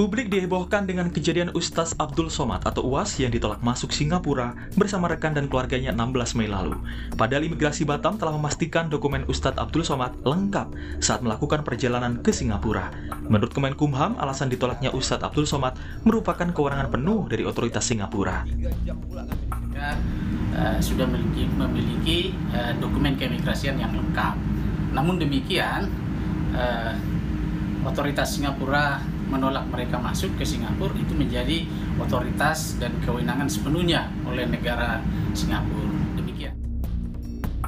Publik dihebohkan dengan kejadian Ustaz Abdul Somad atau UAS yang ditolak masuk Singapura bersama rekan dan keluarganya 16 Mei lalu. Padahal imigrasi Batam telah memastikan dokumen Ustaz Abdul Somad lengkap saat melakukan perjalanan ke Singapura. Menurut Kemenkumham, alasan ditolaknya Ustaz Abdul Somad merupakan kewenangan penuh dari otoritas Singapura. Sudah memiliki dokumen keimigrasian yang lengkap. Namun demikian, otoritas Singapura menolak mereka masuk ke Singapura itu menjadi otoritas dan kewenangan sepenuhnya oleh negara Singapura. Demikian.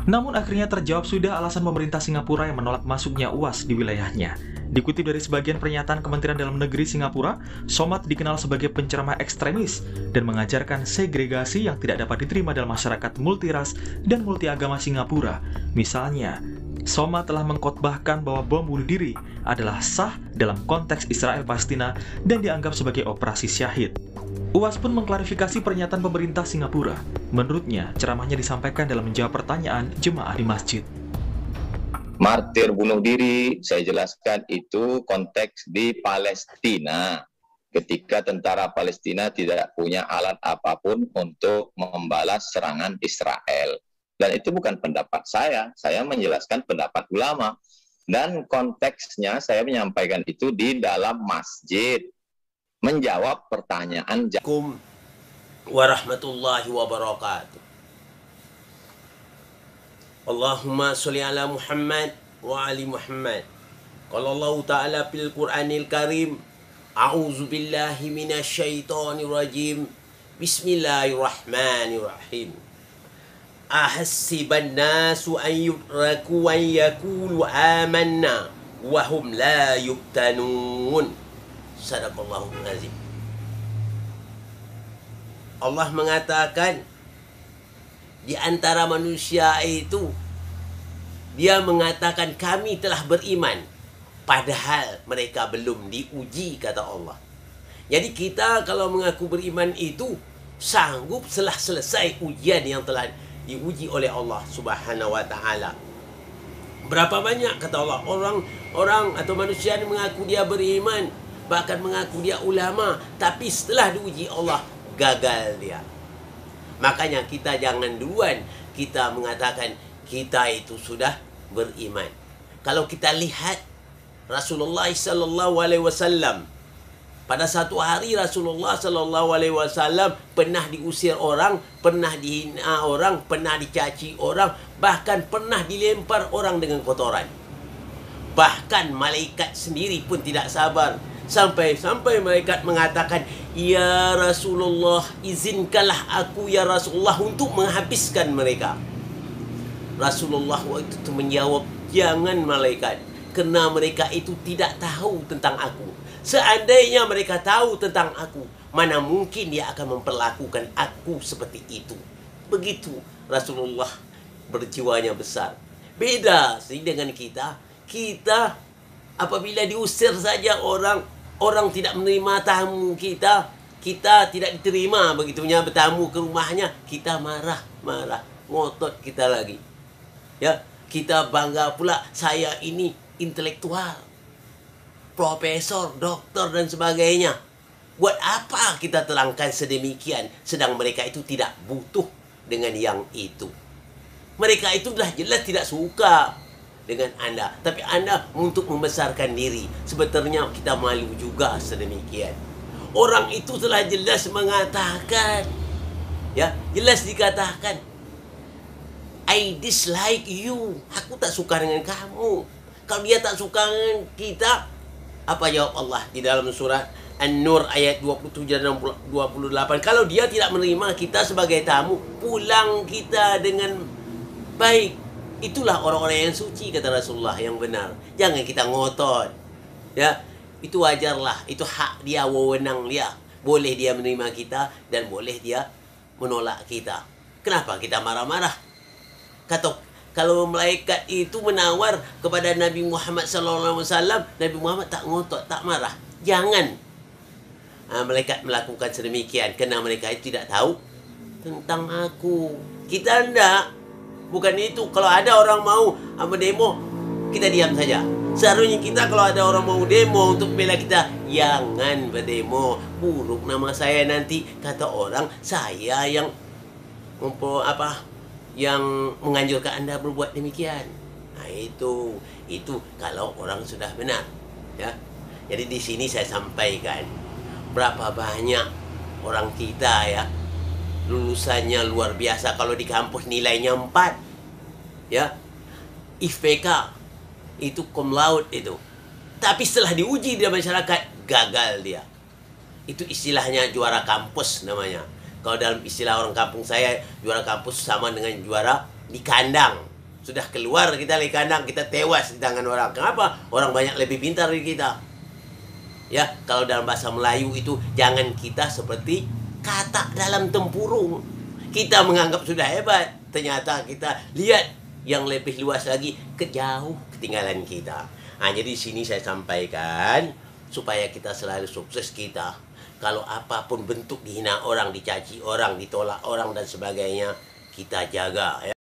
Namun akhirnya terjawab sudah alasan pemerintah Singapura yang menolak masuknya UAS di wilayahnya. Dikutip dari sebagian pernyataan Kementerian Dalam Negeri Singapura, Somad dikenal sebagai penceramah ekstremis dan mengajarkan segregasi yang tidak dapat diterima dalam masyarakat multiras dan multiagama Singapura. Misalnya, Somad telah mengkhotbahkan bahwa bom bunuh diri adalah sah dalam konteks Israel-Palestina dan dianggap sebagai operasi syahid. UAS pun mengklarifikasi pernyataan pemerintah Singapura. Menurutnya, ceramahnya disampaikan dalam menjawab pertanyaan jemaah di masjid. Martir bunuh diri, saya jelaskan itu konteks di Palestina. Ketika tentara Palestina tidak punya alat apapun untuk membalas serangan Israel. Dan itu bukan pendapat saya menjelaskan pendapat ulama. Dan konteksnya saya menyampaikan itu di dalam masjid. Menjawab pertanyaan. Assalamualaikum warahmatullahi wabarakatuh. Allahumma sholli ala Muhammad wa ali Muhammad. Qala Allah Ta'ala fil Qur'anil Karim, a'udzu billahi minasyaitonir rajim. Bismillahirrahmanirrahim. Ahasiban nasu an yutraku an yaqulu amanna wa hum la yuftanun. Sadaqallahul azim. Allah mengatakan di antara manusia itu dia mengatakan kami telah beriman padahal mereka belum diuji, kata Allah. Jadi kita kalau mengaku beriman itu sanggup setelah selesai ujian yang telah diuji oleh Allah Subhanahu wa Ta'ala. Berapa banyak, kata Allah, orang atau manusia yang mengaku dia beriman, bahkan mengaku dia ulama, tapi setelah diuji Allah gagal dia. Makanya kita jangan duluan kita mengatakan kita itu sudah beriman. Kalau kita lihat Rasulullah sallallahu alaihi wasallam, pada satu hari Rasulullah sallallahu alaihi wasallam pernah diusir orang, pernah dihina orang, pernah dicaci orang, bahkan pernah dilempar orang dengan kotoran. Bahkan malaikat sendiri pun tidak sabar. Sampai malaikat mengatakan, "Ya Rasulullah, izinkanlah aku ya Rasulullah untuk menghabiskan mereka." Rasulullah waktu itu menjawab, "Jangan malaikat, karena mereka itu tidak tahu tentang aku. Seandainya mereka tahu tentang aku, mana mungkin dia akan memperlakukan aku seperti itu." Begitu Rasulullah berjiwanya besar. Beda sih dengan kita. Kita apabila diusir saja orang tidak menerima tamu kita tidak diterima, begitunya bertamu ke rumahnya, kita marah, ngotot kita lagi. Ya, kita bangga pula saya ini intelektual, profesor, doktor dan sebagainya. Buat apa kita terangkan sedemikian sedang mereka itu tidak butuh dengan yang itu. Mereka itu dah jelas tidak suka dengan Anda, tapi Anda untuk membesarkan diri. Sebetulnya kita malu juga sedemikian. Orang itu telah jelas mengatakan, ya, jelas dikatakan, I dislike you. Aku tak suka dengan kamu. Kalau dia tak suka dengan kita, apa jawab Allah di dalam surah An-Nur ayat 27 dan 28? Kalau dia tidak menerima kita sebagai tamu, pulang kita dengan baik. Itulah orang-orang yang suci, kata Rasulullah, yang benar. Jangan kita ngotot. Ya, itu wajarlah. Itu hak dia, wewenang dia. Boleh dia menerima kita dan boleh dia menolak kita. Kenapa kita marah-marah? Kalau malaikat itu menawar kepada Nabi Muhammad SAW, Nabi Muhammad tak ngotot, tak marah. Jangan malaikat melakukan sedemikian, kerana mereka itu tidak tahu tentang aku. Kita tidak. Bukan itu. Kalau ada orang mau demo, kita diam saja. Seharusnya kita kalau ada orang mau demo untuk bela kita, jangan berdemo. Buruk nama saya nanti, kata orang saya yang yang menganjurkan Anda berbuat demikian. Nah, itu kalau orang sudah benar, ya. Jadi di sini saya sampaikan berapa banyak orang kita, ya, lulusannya luar biasa. Kalau di kampus nilainya 4, ya, IPK itu cum laude itu. Tapi setelah diuji di masyarakat, gagal dia. Itu istilahnya juara kampus namanya. Kalau dalam istilah orang kampung saya, juara kampus sama dengan juara di kandang. Sudah keluar kita dari kandang, kita tewas di tangan orang. Kenapa? Orang banyak lebih pintar dari kita. Ya, kalau dalam bahasa Melayu itu, jangan kita seperti katak dalam tempurung. Kita menganggap sudah hebat, ternyata kita lihat yang lebih luas lagi, jauh ketinggalan kita. Nah, jadi di sini saya sampaikan supaya kita selalu sukses kita. Kalau apapun bentuk dihina orang, dicaci orang, ditolak orang dan sebagainya, kita jaga, ya.